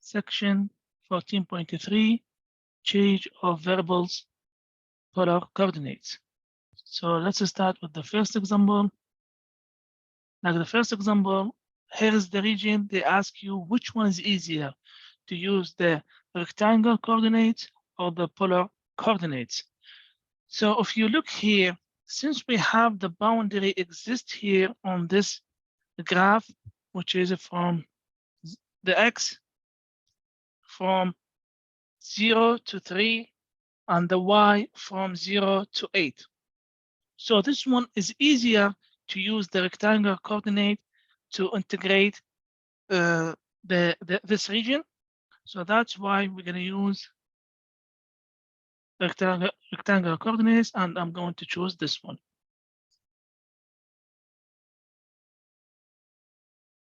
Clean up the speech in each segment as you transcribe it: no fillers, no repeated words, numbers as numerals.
section 14.3, change of variables polar coordinates. So let's start with the first example. Like the first example, here is the region. They ask you which one is easier to use, the rectangle coordinates or the polar coordinates. So if you look here, since we have the boundary exist here on this graph, which is from the x from 0 to 3 and the y from 0 to 8. So this one is easier to use the rectangular coordinate to integrate this region. So that's why we're going to use rectangular coordinates, and I'm going to choose this one.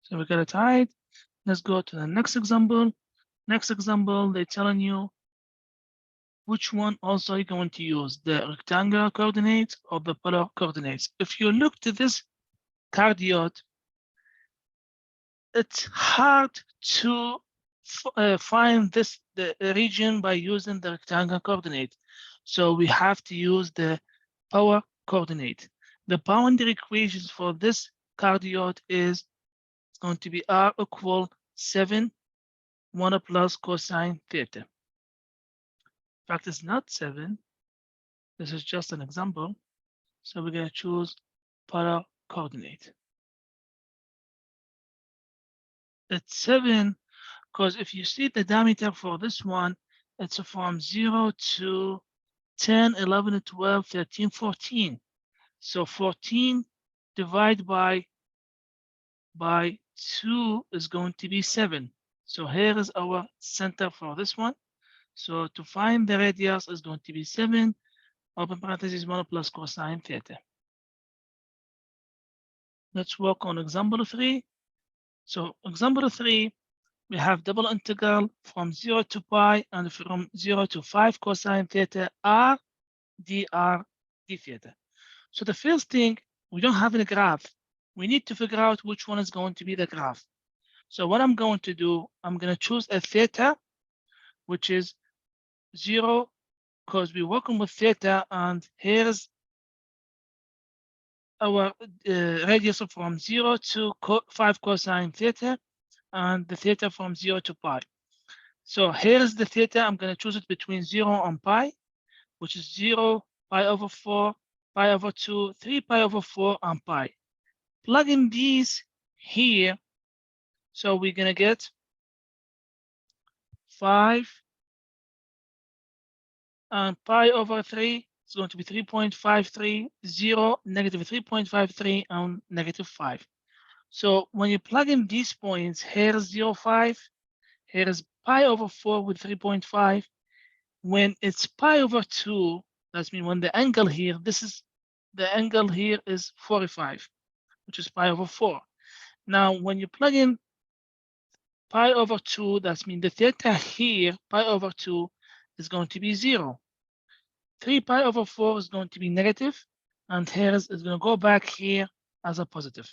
So we got it right. Let's go to the next example. Next example, they're telling you which one also you're going to use, the rectangular coordinates or the polar coordinates. If you look to this cardioid, it's hard to find the region by using the rectangular coordinate. So we have to use the power coordinate. The boundary equations for this cardioid is going to be R equal 7, 1 plus cosine theta. In fact, it's not 7. This is just an example. So we're going to choose polar coordinate. It's 7 because if you see the diameter for this one, it's from 0 to 10, 11, 12, 13, 14. So 14 divided by 2 is going to be 7. So here is our center for this one. So to find the radius is going to be 7, open parentheses, 1 plus cosine theta. Let's work on example 3. So example 3, we have double integral from 0 to pi and from 0 to 5 cosine theta r dr d theta. So the first thing, we don't have a graph. We need to figure out which one is going to be the graph. So what I'm going to do, I'm going to choose a theta, which is 0, because we're working with theta, and here's our radius from 0 to 5 cosine theta, and the theta from 0 to pi. So here's the theta. I'm going to choose it between 0 and pi, which is 0, pi over 4, pi over 2, 3 pi over 4, and pi. Plug in these here. So we're going to get 5 and pi over 3 is going to be 3.53, 0, negative 3.53, and negative 5. So when you plug in these points, here is 0.5, here is pi over 4 with 3.5. When it's pi over 2, that means when the angle here, the angle here is 45, which is pi over 4. Now, when you plug in pi over 2, that means the theta here, pi over 2, is going to be 0. 3 pi over 4 is going to be negative, and here is going to go back here as a positive.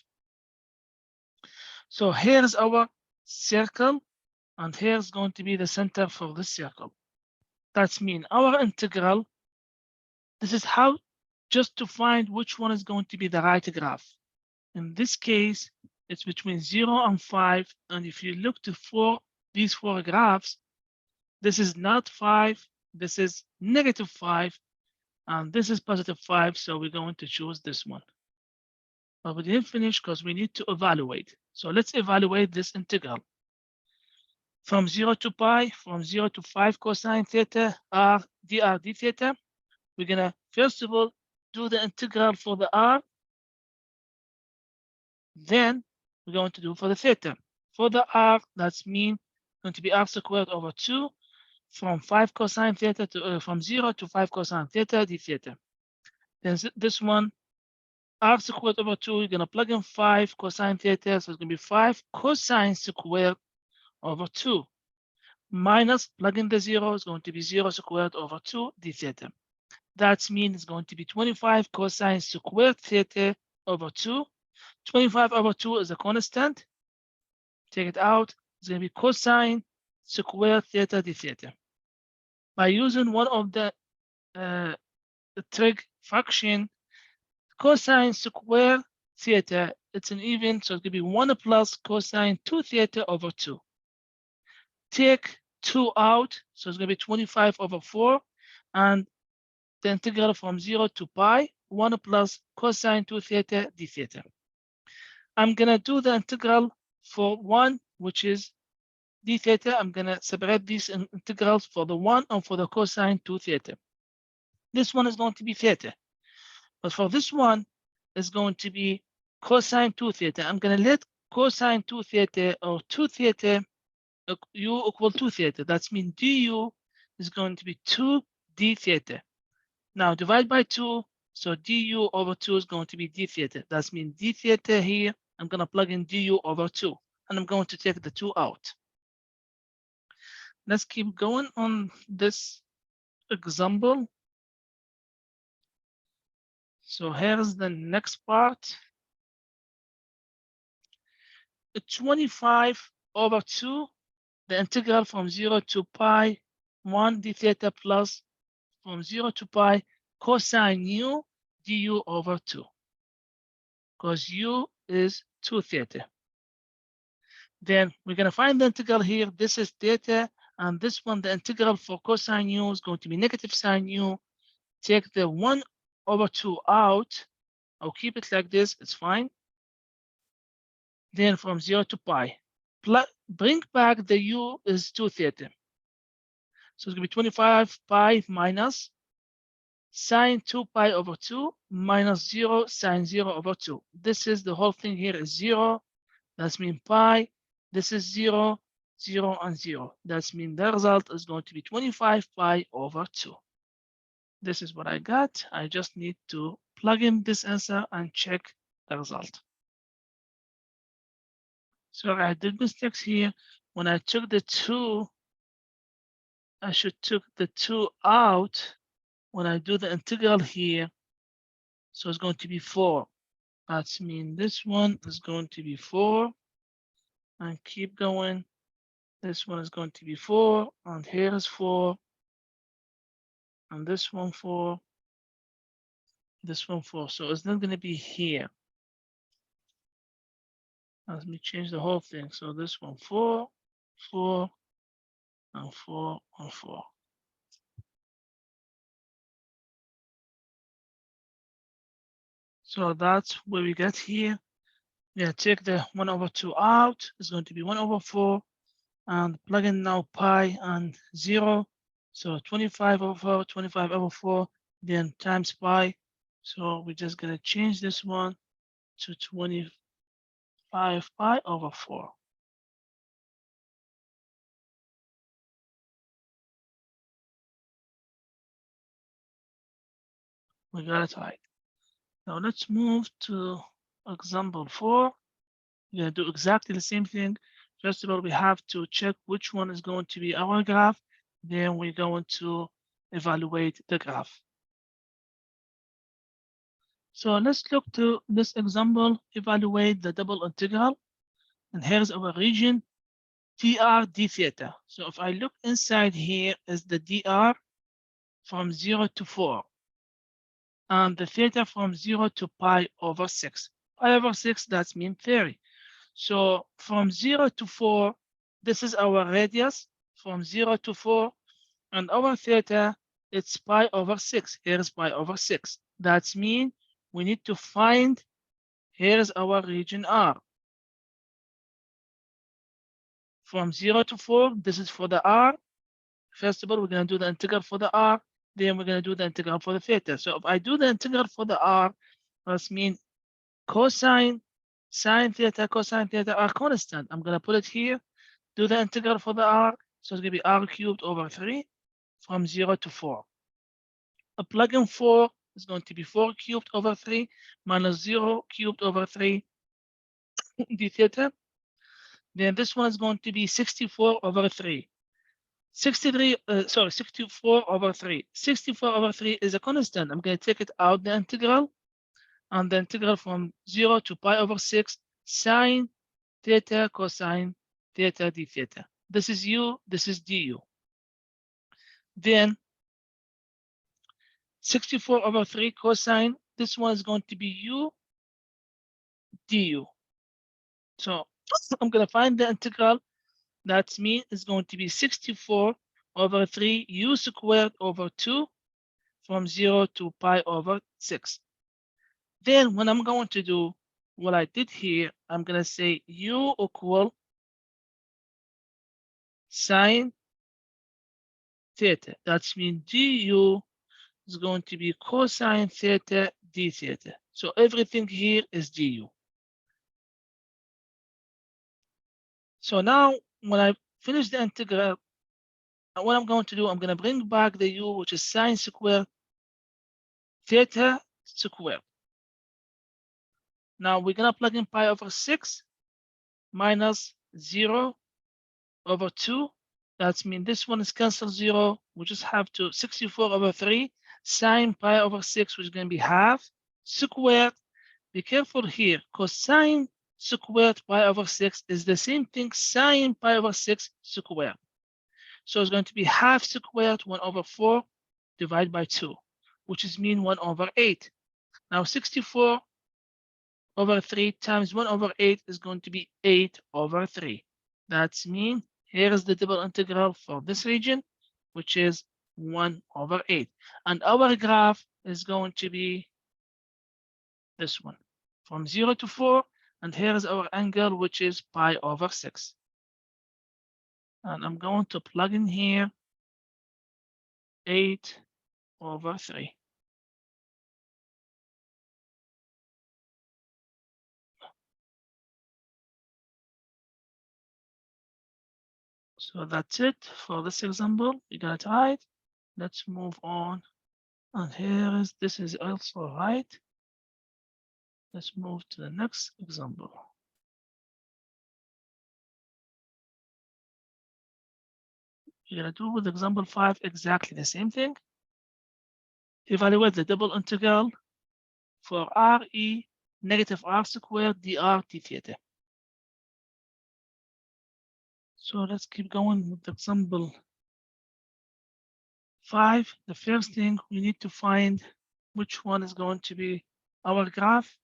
So here's our circle, and here's going to be the center for this circle. That means our integral, this is how just to find which one is going to be the right graph. In this case, it's between 0 and 5. And if you look to these 4 graphs, this is not 5, this is negative 5, and this is positive 5. So we're going to choose this one. But we didn't finish because we need to evaluate. So let's evaluate this integral. From 0 to pi, from 0 to 5 cosine theta, r dr d theta. We're going to, first of all, do the integral for the r. Then we're going to do for the theta. For the r, that's going to be r squared over 2 from 5 cosine theta to from 0 to 5 cosine theta d theta. Then this one, r squared over 2, you're going to plug in 5 cosine theta, so it's going to be 5 cosine squared over 2 minus plug in the 0 is going to be 0 squared over 2 d theta. That means it's going to be 25 cosine squared theta over 2. 25 over 2 is a constant. Take it out. It's going to be cosine square theta d theta. By using one of the trig function, cosine square theta, it's an even, so it's going to be 1 plus cosine 2 theta over 2. Take 2 out, so it's going to be 25 over 4, and the integral from 0 to pi, 1 plus cosine 2 theta d theta. I'm going to do the integral for 1, which is d theta. I'm going to separate these integrals for the 1 and for the cosine 2 theta. This one is going to be theta. But for this one, it's going to be cosine 2 theta. I'm going to let cosine 2 theta or 2 theta u equal 2 theta. That means du is going to be 2 d theta. Now divide by 2, so du over 2 is going to be d theta. That means d theta here, I'm going to plug in du over 2, and I'm going to take the 2 out. Let's keep going on this example. So here's the next part. 25 over 2, the integral from 0 to pi 1 d theta plus from 0 to pi cosine u du over 2, because u is 2 theta. Then we're going to find the integral here. This is theta, and this one, the integral for cosine u is going to be negative sine u. Take the 1 over 2 out. I'll keep it like this, it's fine. Then from 0 to pi, bring back the u is 2 theta. So it's going to be 25 pi minus sine 2 pi over 2 minus 0 sine 0 over 2. This is the whole thing here is 0. That means pi. This is 0, 0, and 0. That means the result is going to be 25 pi over 2. This is what I got. I just need to plug in this answer and check the result. So I did mistakes here. When I took the 2, I should took the 2 out when I do the integral here. So it's going to be 4. That means this one is going to be 4. And keep going. This one is going to be 4. And here is 4. And this one 4. This one 4. So it's not going to be here. Let me change the whole thing. So this one 4, 4, and 4, and 4. So that's where we get here. Yeah, take the 1 over 2 out. It's going to be 1 over 4. And plug in now pi and 0. So 25 over 4, 25 over 4, then times pi. So we're just going to change this one to 25 pi over 4. We got it right. Now let's move to example 4. We're going to do exactly the same thing. First of all, we have to check which one is going to be our graph. Then we're going to evaluate the graph. So let's look to this example, evaluate the double integral. And here's our region, dr d theta. So if I look inside here is the dr from 0 to 4. And the theta from 0 to pi over 6. Pi over 6, that means 30. So from 0 to 4, this is our radius from 0 to 4. And our theta, it's pi over 6. Here's pi over 6. That means we need to find, here's our region R. From 0 to 4, this is for the R. First of all, we're going to do the integral for the R. Then we're going to do the integral for the theta. So if I do the integral for the R, that means cosine, sine theta, cosine theta are constant. I'm going to put it here, do the integral for the R. So it's going to be R cubed over 3 from 0 to 4. A plug in 4 is going to be 4 cubed over 3 minus 0 cubed over 3 d theta. Then this one is going to be 64 over 3. 64 over 3. 64 over 3 is a constant. I'm going to take it out the integral, and the integral from 0 to pi over 6 sine theta cosine theta d theta. This is u, this is du. Then 64/3 cosine, this one is going to be u du. So I'm going to find the integral. That means it's going to be 64/3 u squared over 2 from 0 to pi over 6. Then when I'm going to do what I did here, I'm going to say u equal sine theta. That means du is going to be cosine theta d theta. So everything here is du. So now when I finish the integral, what I'm going to do, I'm going to bring back the u, which is sine squared theta squared. Now we're going to plug in pi over 6 minus 0 over 2. That means this one is cancel 0. We just have to 64/3 sine pi over 6, which is going to be half squared. Be careful here, because sine squared pi over 6 is the same thing sine pi over 6 squared. So it's going to be half squared 1/4 divided by 2, which is mean 1/8. Now 64/3 times 1/8 is going to be 8/3. That's mean here is the double integral for this region, which is 1/8. And our graph is going to be this one, from 0 to 4. And here is our angle, which is pi over 6. And I'm going to plug in here 8/3. So that's it for this example. You got it right. Let's move on. And here is, this is also right. Let's move to the next example. You're gonna do with example 5 exactly the same thing. Evaluate the double integral for RE negative R squared dr d theta. So let's keep going with example 5. The first thing we need to find which one is going to be our graph.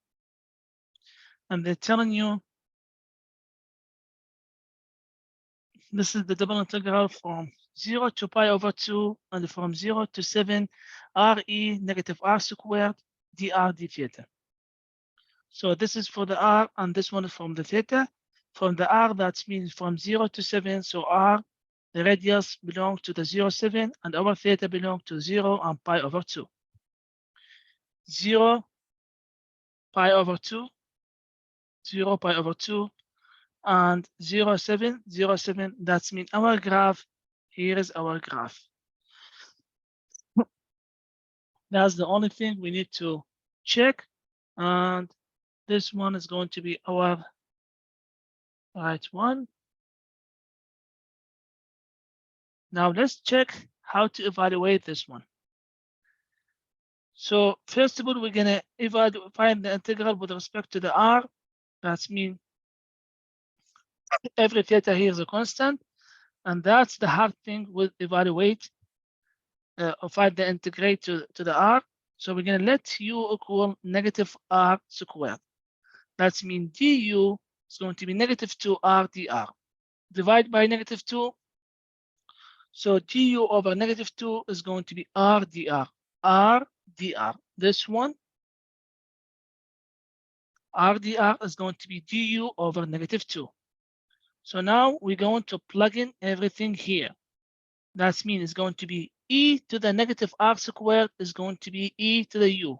And they're telling you this is the double integral from 0 to pi over 2 and from 0 to 7 RE negative R squared dr d theta. So this is for the R and this one is from the theta. From the R, that means from 0 to 7. So R, the radius belongs to the 0, 7, and our theta belongs to 0 and pi over 2. 0, pi over 2, 0, pi over 2, and 0, 7, 0, 7. That means our graph, here is our graph. That's the only thing we need to check. And this one is going to be our right one. Now let's check how to evaluate this one. So first of all, we're gonna find the integral with respect to the R. That means every theta here is a constant, and that's the hard thing with evaluate or find the integrate to the R. So we're gonna let u equal negative R squared. That means du is going to be negative 2R dr. Divide by negative 2. So du over negative 2 is going to be R dr. R dr. This one, R dr is going to be du over negative 2. So now we're going to plug in everything here. That means it's going to be e to the negative R squared is going to be e to the u.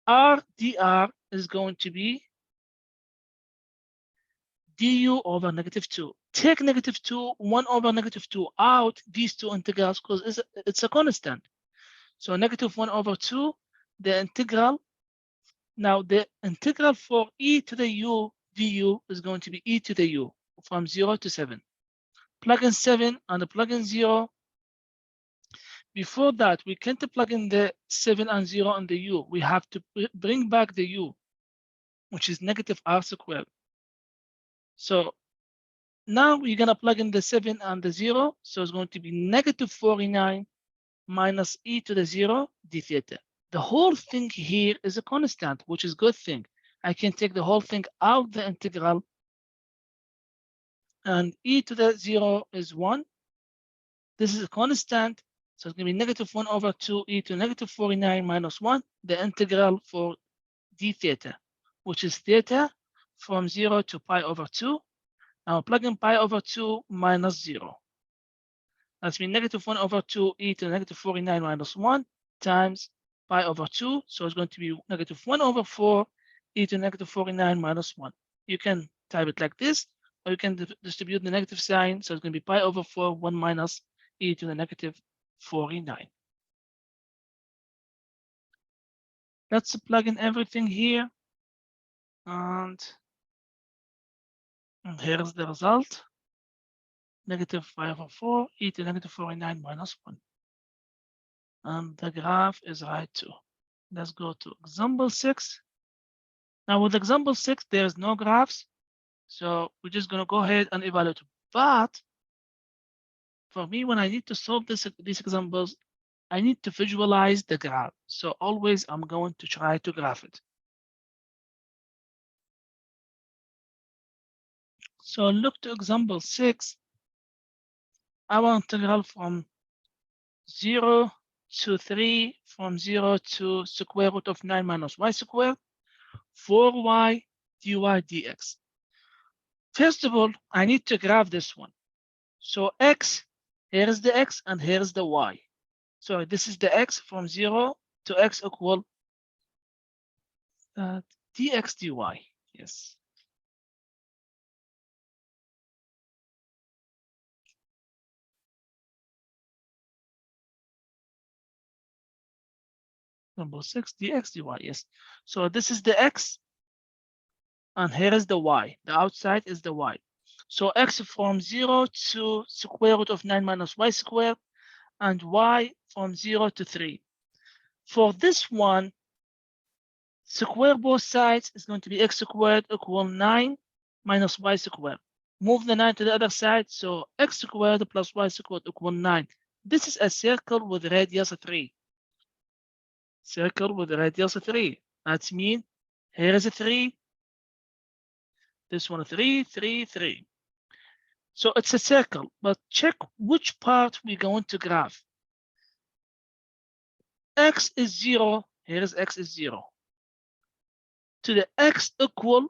R dr is going to be du over negative 2. Take negative 2, 1 over negative 2 out these two integrals because it's a constant. So negative 1 over 2, the integral. Now the integral for e to the u du is going to be e to the u from 0 to 7. Plug in 7 and plug in 0. Before that, we can't plug in the 7 and 0 on the u. We have to bring back the u, which is negative R squared. So Now we're going to plug in the 7 and the 0. So it's going to be negative 49 minus e to the 0 d theta. The whole thing here is a constant, which is a good thing. I can take the whole thing out the integral, and e to the 0 is 1. This is a constant, so it's going to be negative 1 over 2 e to negative 49 minus 1, the integral for d theta, which is theta from 0 to pi over 2. Now plug in pi over 2 minus 0. That's mean negative 1 over 2 e to negative 49 minus 1 times pi over 2. So it's going to be negative 1 over 4 e to negative 49 minus 1. You can type it like this, or you can distribute the negative sign. So it's going to be pi over 4, 1 minus e to the negative 49. Let's plug in everything here. And here's the result. Negative pi over 4 e to negative 49 minus 1. And the graph is right too. Let's go to example 6. Now with example 6, there's no graphs. So we're just going to go ahead and evaluate. But for me, when I need to solve these examples, I need to visualize the graph. So always I'm going to try to graph it. So look to example 6. Our integral from 0 to 3, from 0 to square root of 9 minus y squared, 4y dy dx. First of all, I need to graph this one. So x, here is the x and here is the y. So this is the x from 0 to x equal dx dy. Yes. Number 6, dx dy. Yes. So this is the x and here is the y. The outside is the y. So x from 0 to square root of 9 minus y squared, and y from 0 to 3. For this one, square both sides is going to be x squared equal 9 minus y squared. Move the 9 to the other side, so x squared plus y squared equal 9. This is a circle with radius 3. Circle with radius 3. That means here is a 3. This one 3, 3, 3. So it's a circle, but check which part we're going to graph. X is 0. Here is x is 0. To the x equal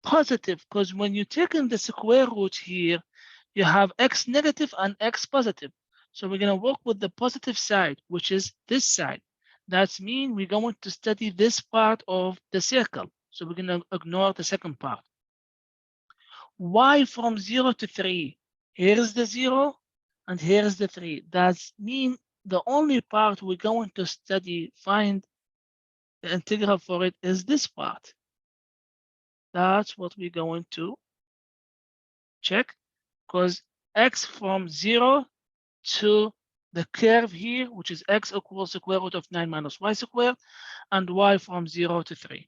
positive, because when you take in the square root here, you have x negative and x positive. So we're going to work with the positive side, which is this side. That means we're going to study this part of the circle. So we're going to ignore the second part. Y from 0 to 3. Here is the 0 and here is the 3. That means the only part we're going to study, find the integral for it, is this part. That's what we're going to check, because x from 0 to the curve here, which is x equals square root of 9 minus y squared, and y from 0 to 3.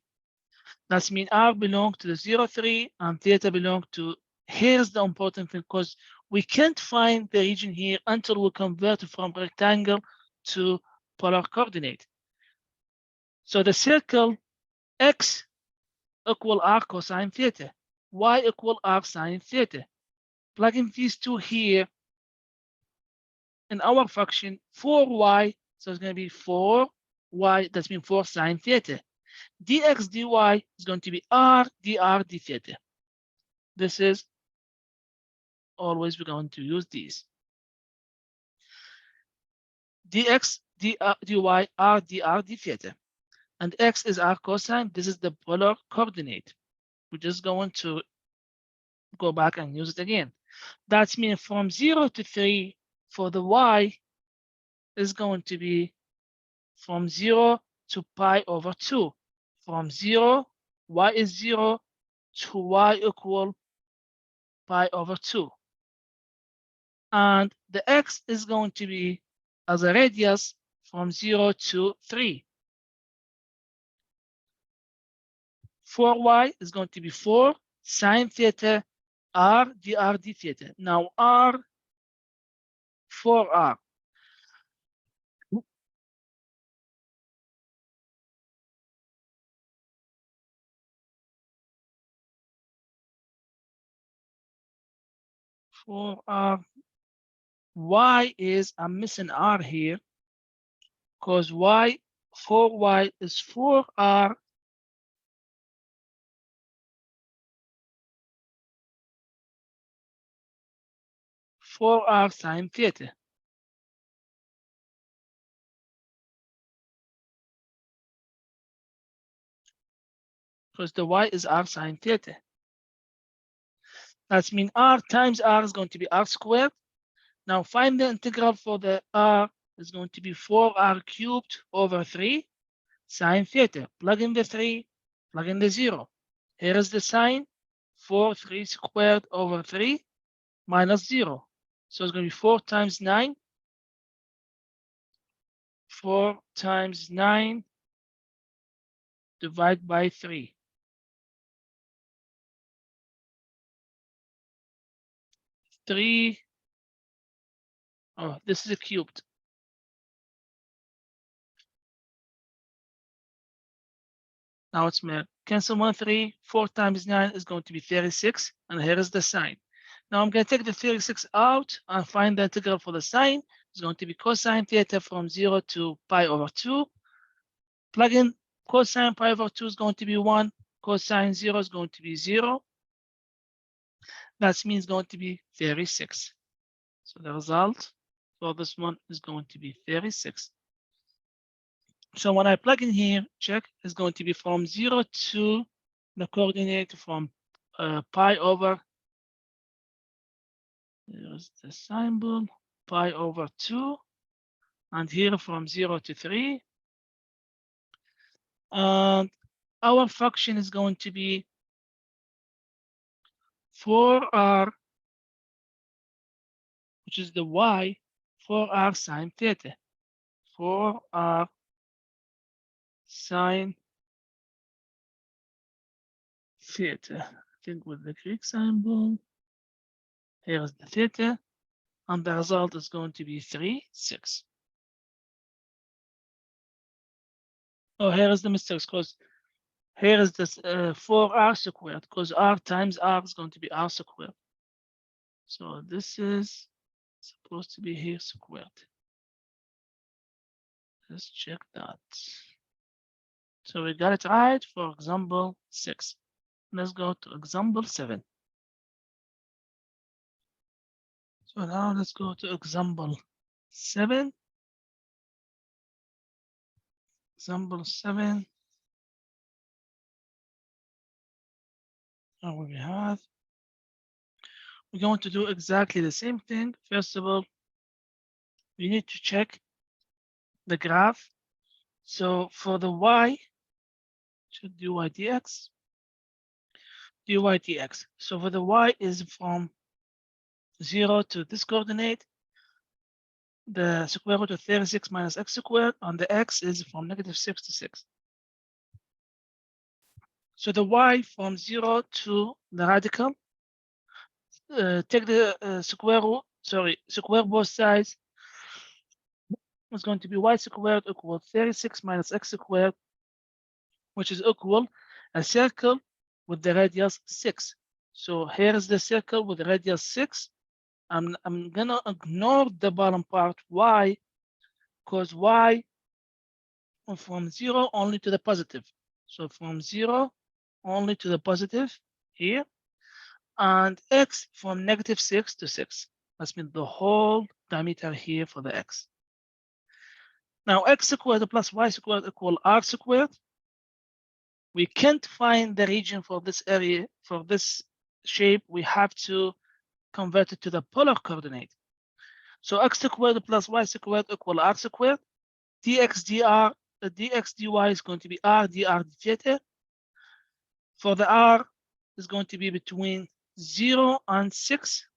That means r belongs to the 0, 3, and theta belongs to, here's the important thing, because we can't find the region here until we convert from rectangle to polar coordinate. So the circle x equal r cosine theta, y equal r sine theta. Plugging these two here in our function, 4y, so it's going to be 4y, that's mean 4 sine theta. Dx dy is going to be r dr d theta. This is always we're going to use these. Dx dy r dr d theta. And x is r cosine. This is the polar coordinate. We're just going to go back and use it again. That means from 0 to 3 for the y is going to be from 0 to pi over 2. From 0, y is 0 to y equal pi over 2. And the x is going to be as a radius from 0 to 3. 4y is going to be 4 sine theta r dr d theta. Now r for r. For r, y is, I'm missing r here, because y, for y is 4r sine theta. Because the y is r sine theta. That means r times r is going to be r squared. Now find the integral for the r is going to be 4r cubed over 3 sine theta. Plug in the 3, plug in the 0. Here is the sine, 3 squared over 3 minus 0. So it's going to be 4 times 9. 4 times 9 divided by 3. 3, oh, this is a cubed. Now it's more. Cancel 1, 3, 4 times 9 is going to be 36, and here is the sine. Now I'm going to take the 36 out and find the integral for the sine. It's going to be cosine theta from 0 to pi over 2. Plug in cosine pi over 2 is going to be 1. Cosine 0 is going to be 0. That means going to be 36. So the result for this one is going to be 36. So when I plug in here, check is going to be from 0 to the coordinate from pi over, there's the symbol, pi over 2, and here from 0 to 3. And our function is going to be 4r, which is the y, 4r sine theta. 4r sine theta. I think with the Greek symbol. Here is the theta, and the result is going to be 3, 6. Oh, here is the mistake, because here is this 4r squared, because r times r is going to be r squared. So this is supposed to be here squared. Let's check that. So we got it right for example 6. Let's go to example 7. So now let's go to example 7. Example 7. Now we have, we're going to do exactly the same thing. First of all, we need to check the graph. So for the y, should dy dx, dy dx. So for the y is from 0 to this coordinate, the square root of 36 minus x squared, and the x is from -6 to 6. So the y from 0 to the radical, take the square root, square both sides. It's going to be y squared equal 36 minus x squared, which is equal a circle with the radius 6. So here is the circle with the radius 6. I'm gonna ignore the bottom part. Why? Because y from 0 only to the positive. So from 0 only to the positive here, and x from -6 to 6. That means the whole diameter here for the x. Now x squared plus y squared equal r squared. We can't find the region for this area, for this shape. We have to convert it to the polar coordinate. So x squared plus y squared equal r squared. Dx dy is going to be r dr d theta. For the r is going to be between 0 and 6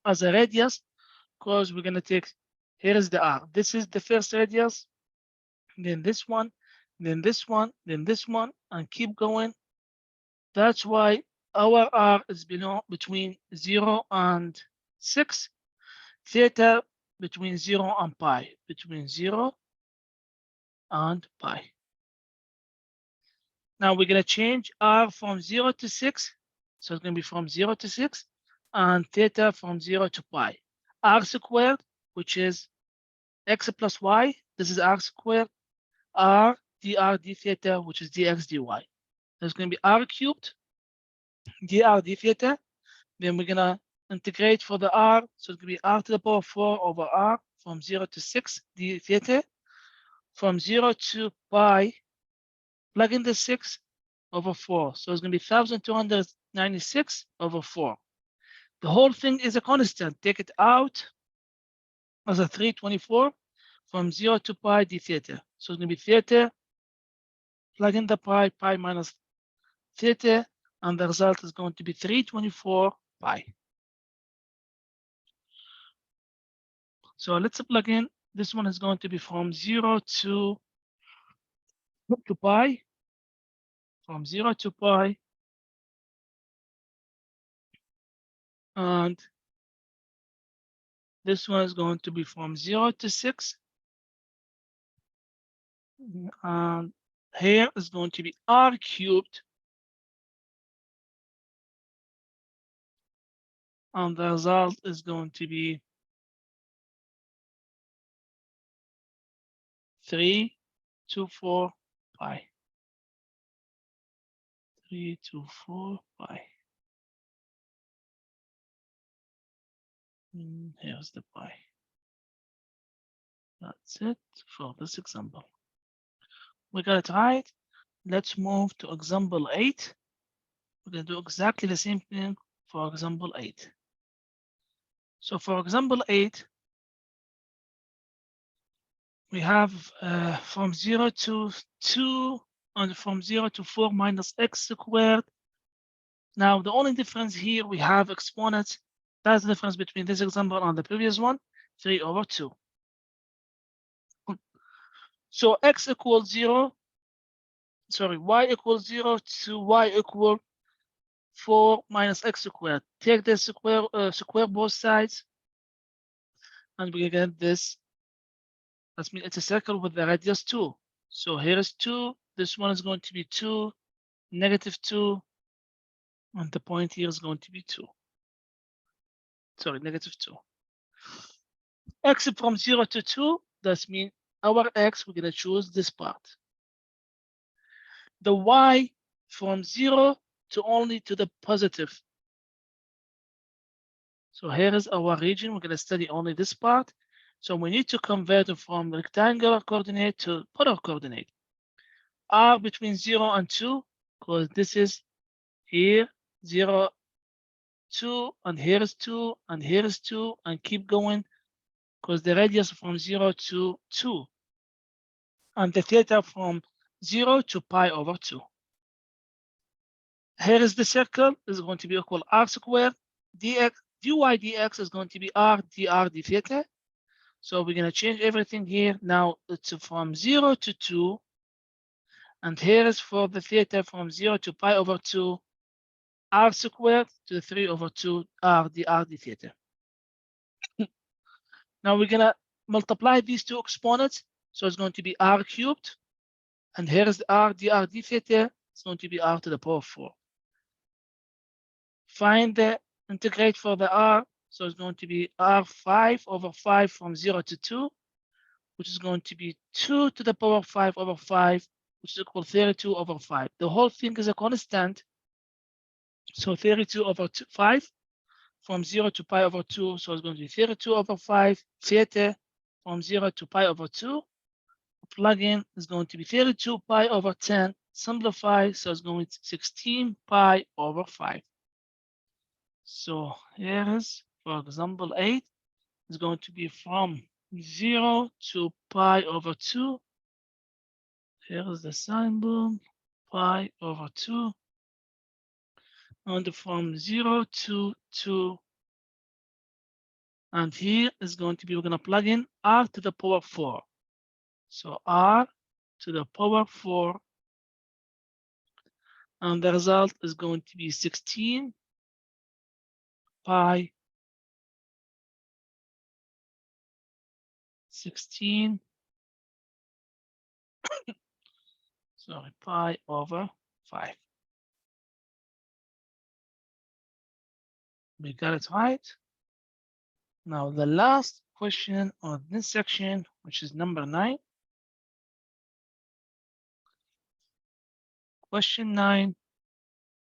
as a radius, because we're going to take, here is the r. This is the first radius, then this one, then this one, then this one, and keep going. That's why our R is between 0 and 6, theta between 0 and pi, between 0 and pi. Now we're going to change R from 0 to 6. So it's going to be from 0 to 6, and theta from 0 to pi. R squared, which is x plus y, this is r squared, r dr d theta, which is dx dy. There's going to be r cubed, dr d theta. Then we're going to integrate for the r. So it's going to be r to the power 4 over r from 0 to 6 d theta. From 0 to pi, plug in the 6 over 4. So it's going to be 1,296 over 4. The whole thing is a constant. Take it out as a 324 from 0 to pi d theta. So it's going to be theta, plug in the pi, pi minus theta, and the result is going to be 324 pi. So let's plug in. This one is going to be from 0 to pi, from 0 to pi, and this one is going to be from 0 to 6, and here is going to be r cubed, and the result is going to be 324 pi. 324 pi. Here's the pi. That's it for this example. We got it right. Let's move to example 8. We're going to do exactly the same thing for example 8. So for example 8, we have from 0 to 2 and from 0 to 4 minus x squared. Now, the only difference here, we have exponents. That's the difference between this example and the previous one, 3 over 2. So x equals 0. Sorry, y equals 0 to y equal 4 minus x squared. Take the square both sides, and we get this. That means it's a circle with the radius 2. So here is 2. This one is going to be 2, negative 2, and the point here is going to be 2. Sorry, negative 2. X from 0 to 2, that means our x, we're going to choose this part. The y from 0 to only to the positive. So here is our region. We're going to study only this part. So we need to convert it from rectangular coordinate to polar coordinate. R between 0 and 2, because this is here, 0, 2, and here is 2, and here is 2, and keep going, because the radius from 0 to 2, and the theta from 0 to pi over 2. Here is the circle, is going to be equal r squared, dx, dy dx is going to be r dr d theta. So we're going to change everything here. Now it's from 0 to 2, and here is for the theta from 0 to pi over 2, r squared to 3 over 2 r dr d theta. Now we're going to multiply these two exponents. So it's going to be r cubed, and here is the r dr d theta. It's going to be r to the power 4. Find the integrate for the r. So it's going to be r5 over 5 from 0 to 2, which is going to be 2 to the power 5 over 5, which is equal 32 over 5. The whole thing is a constant. So 32 over 5 from 0 to pi over 2. So it's going to be 32 over 5 theta from 0 to pi over 2. Plug in is going to be 32 pi over 10. Simplify, so it's going to 16 pi over 5. So here is, for example, 8 is going to be from 0 to pi over 2. Here is the symbol, pi over 2. And from 0 to 2. And here is going to be, we're going to plug in r to the power 4. So r to the power 4 And the result is going to be 16 pi 16 sorry, pi over 5. We got it right. Now the last question on this section, which is number 9. Question 9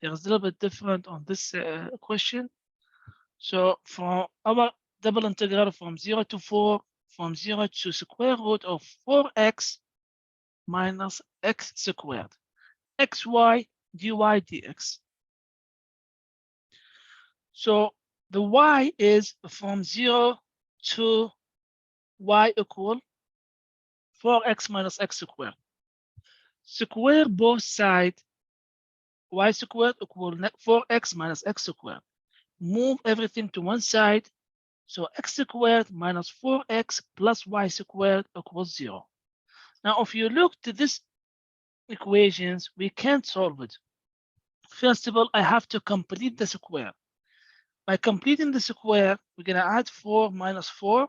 is a little bit different on this question. So for our double integral from 0 to 4, from 0 to square root of 4x minus x squared, xy dy dx. So the y is from 0 to y equal 4x minus x squared. Square both sides, y squared equal 4x minus x squared. Move everything to one side, so x squared minus 4x plus y squared equals 0. Now, if you look to these equations, we can't solve it. First of all, I have to complete the square. By completing the square, we're going to add 4 minus 4.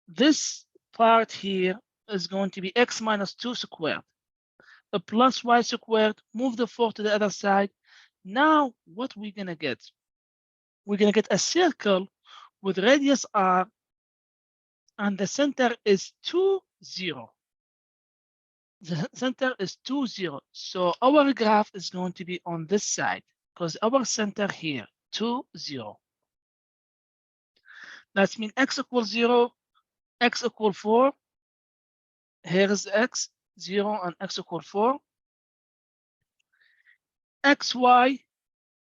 This part here is going to be x minus 2 squared. A plus y squared, move the 4 to the other side. Now, what we're going to get? We're going to get a circle with radius r, and the center is 2, 0. The center is 2, 0. So our graph is going to be on this side because our center here, 2, 0. That means x equals 0, x equals 4. Here is x, 0, and x equals 4. xy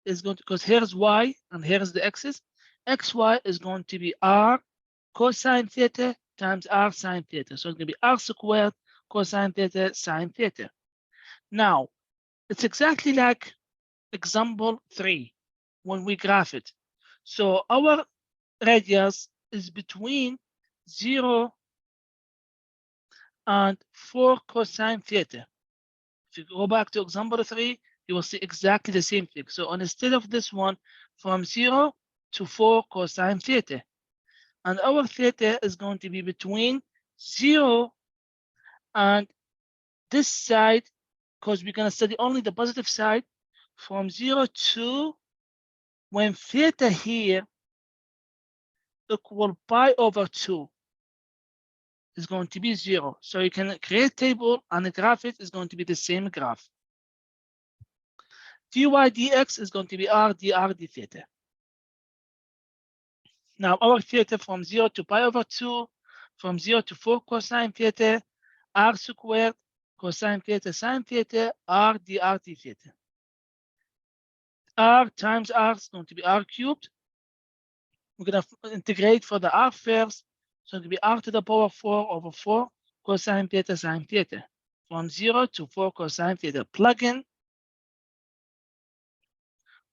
is going to, because here's y and here's the x's, xy is going to be r cosine theta times r sine theta. So it's going to be r squared cosine theta sine theta. Now, it's exactly like example 3 when we graph it. So our radius is between 0 and 4 cosine theta. If you go back to example 3, you will see exactly the same thing. So instead of this one, from 0 to 4 cosine theta. And our theta is going to be between 0 and this side, because we're going to study only the positive side, from 0 to when theta here equal pi over 2 is going to be 0. So you can create a table and the graph it is going to be the same graph. dy dx is going to be r dr d theta. Now our theta from 0 to pi over 2, from 0 to 4 cosine theta, r squared cosine theta sine theta, r dr d theta. R times r is going to be r cubed. We're going to integrate for the r first. So it will be r to the power 4 over 4 cosine theta sine theta. From 0 to 4 cosine theta. Plug in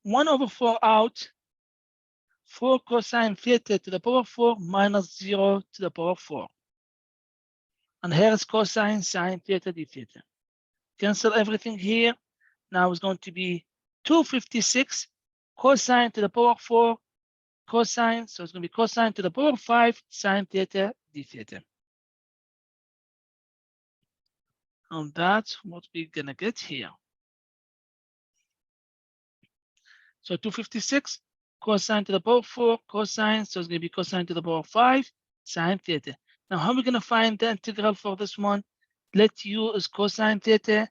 1 over 4 out, 4 cosine theta to the power 4 minus 0 to the power 4. And here is cosine sine theta d theta. Cancel everything here. Now it's going to be 256 cosine to the power 4 cosine. So it's going to be cosine to the power 5 sine theta d theta. And that's what we're going to get here. So 256 cosine to the power 4 cosine. So it's going to be cosine to the power 5 sine theta. Now, how are we going to find the integral for this one? Let u is cosine theta.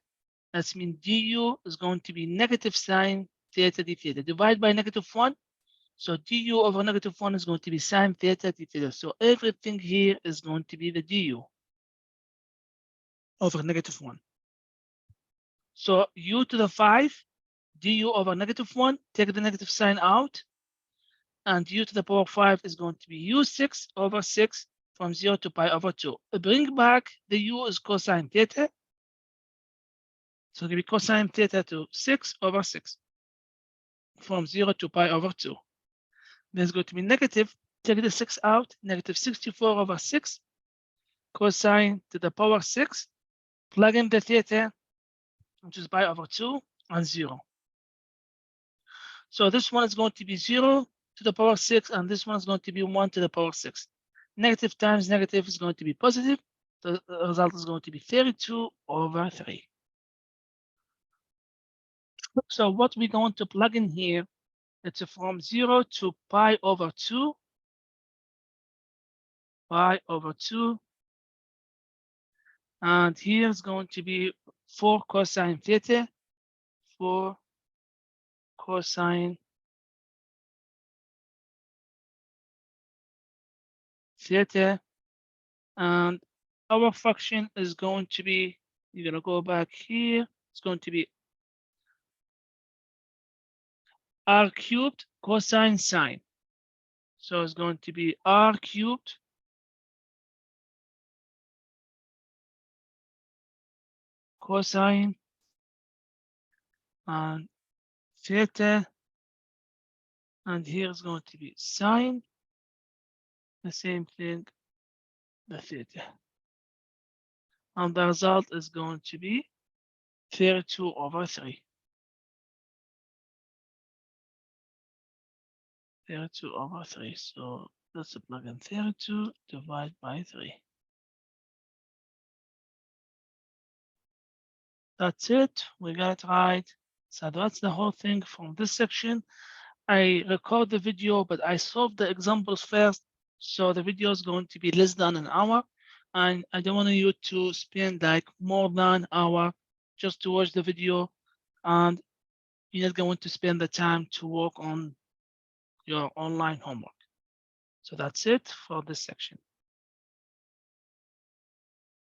That means du is going to be negative sine theta d theta. Divide by -1. So du over -1 is going to be sine theta d theta. So everything here is going to be the du over -1. So u to the 5, du over -1, take the negative sign out. And u to the power 5 is going to be u6 over 6 from 0 to pi over 2. Bring back the u is cosine theta. So it will be cosine theta to 6 over 6 from 0 to pi over 2. There's going to be negative, take the 6 out, negative 64 over 6 cosine to the power 6. Plug in the theta, which is pi over 2. and 0. So this one is going to be 0 to the power 6, and this one is going to be 1 to the power 6. Negative times negative is going to be positive. The result is going to be 32 over 3. So what we're going to plug in here, it's from 0 to pi over 2, pi over 2. And here is going to be 4 cosine theta, 4 cosine theta. And our function is going to be, you're going to go back here, it's going to be r cubed cosine sine. So it's going to be r cubed cosine and theta, and here is going to be sine, the same thing, the theta. And the result is going to be 32 over 3. 32 over 3. So let's plug in 32 divided by 3. That's it. We got it right. So that's the whole thing from this section. I record the video, but I solve the examples first. So the video is going to be less than an hour. And I don't want you to spend like more than an hour just to watch the video. And you're not going to spend the time to work on your online homework. So that's it for this section.